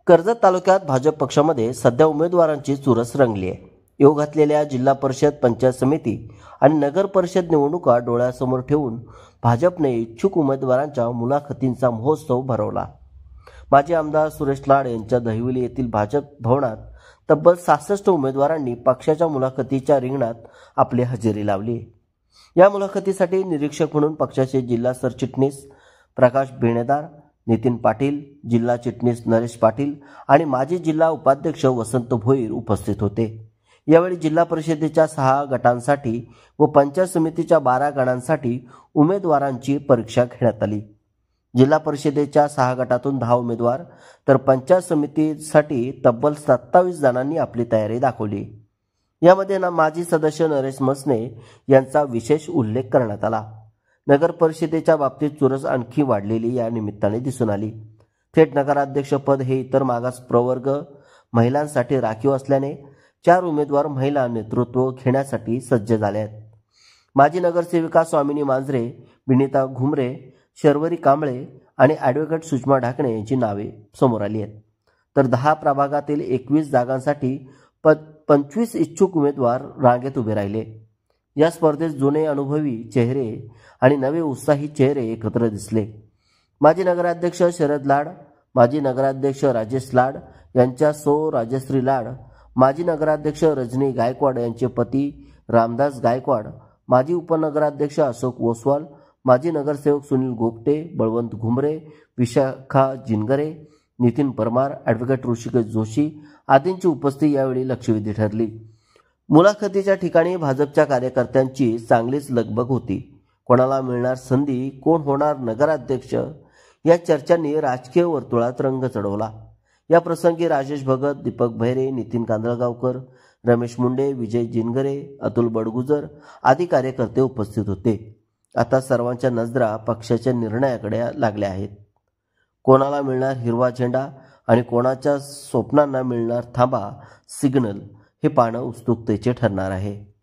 कर्जत तालुक्यात भाजप पक्षामध्ये सध्या उमेदवारांची चुरस रंगली आहे. योग घातलेल्या जिल्हा परिषद, पंचायत समिती आणि नगर परिषद निवडणुका डोळ्यासमोर ठेवून भाजपने इच्छुक उमेदवारांच्या मुलाखतींचा महोत्सव भरवला. माजी आमदार सुरेश लाड यांच्या दहिवली येथील भाजप भवनात तब्बल 66 उमेदवारांनी पक्षाच्या मुलाखतीच्या रिंगणात आपली हजेरी लावली. या मुलाखतीसाठी निरीक्षक म्हणून पक्षाचे जिल्हा सरचिटणीस प्रकाश बेणेदार, नितीन पाटील, जिल्हा चिटणीस नरेश पाटील आणि माजी जिल्हा उपाध्यक्ष वसंत भोईर उपस्थित होते. यावेळी जिल्हा परिषदेच्या 6 गटांसाठी व पंचायत समितीच्या 12 गणांसाठी उमेदवारांची परीक्षा घेण्यात आली. जिल्हा परिषदेच्या 6 गटातून 10 उमेदवार तर पंचायत समितीसाठी तब्बल 27 जणांनी आपली तयारी दाखवली. यामध्ये माजी सदस्य नरेश मसने यांचा विशेष उल्लेख करण्यात आला. नगर परिषदेच्या बाबतीत चुरस आणखी वाढलेली या निमित्ताने दिसून आली. थेट नगराध्यक्षपद हे इतर मागास प्रवर्ग महिलांसाठी राखीव असल्याने 4 उमेदवार महिला नेतृत्व घेण्यासाठी सज्ज झाले आहेत. माजी नगरसेविका स्वामिनी मांजरे, विनीता घुमरे, शर्वरी कांबळे आणि ॲडव्होकेट सुषमा ढाकणे यांची नावे समोर आली आहेत. तर 10 प्रभागातील 21 जागांसाठी 25 इच्छुक उमेदवार रांगेत उभे राहिले. या स्पर्धेत जुने अनुभवी चेहरे आणि नवे उत्साही चेहरे एकत्र दिसले. माजी नगराध्यक्ष शरद लाड, माजी नगराध्यक्ष राजेश लाड यांच्या सौ राजश्री लाड, माजी नगराध्यक्ष रजनी गायकवाड यांचे पती रामदास गायकवाड, माजी उपनगराध्यक्ष अशोक ओसवाल, माजी नगरसेवक सुनील गोपटे, बळवंत घुमरे, विशाखा जिनगरे, नितीन परमार, ॲडव्होकेट ऋषिकेश जोशी आदींची उपस्थिती यावेळी लक्षवेधी ठरली. मुलाखतीच्या ठिकाणी भाजपच्या कार्यकर्त्यांची चांगलीच लगबग होती. कोणाला मिळणार संधी, कोण होणार नगराध्यक्ष या चर्चांनी राजकीय वर्तुळात रंग चढवला. या प्रसंगी राजेश भगत, दीपक भैरे, नितीन कांदळगावकर, रमेश मुंडे, विजय जिनगरे, अतुल बडगुजर आदी कार्यकर्ते उपस्थित होते. आता सर्वांच्या नजरा पक्षाच्या निर्णयाकडे लागल्या आहेत. कोणाला मिळणार हिरवा झेंडा आणि कोणाच्या स्वप्नांना मिळणार थांबा सिग्नल हे पाहणं उत्सुकतेचे ठरणार आहे.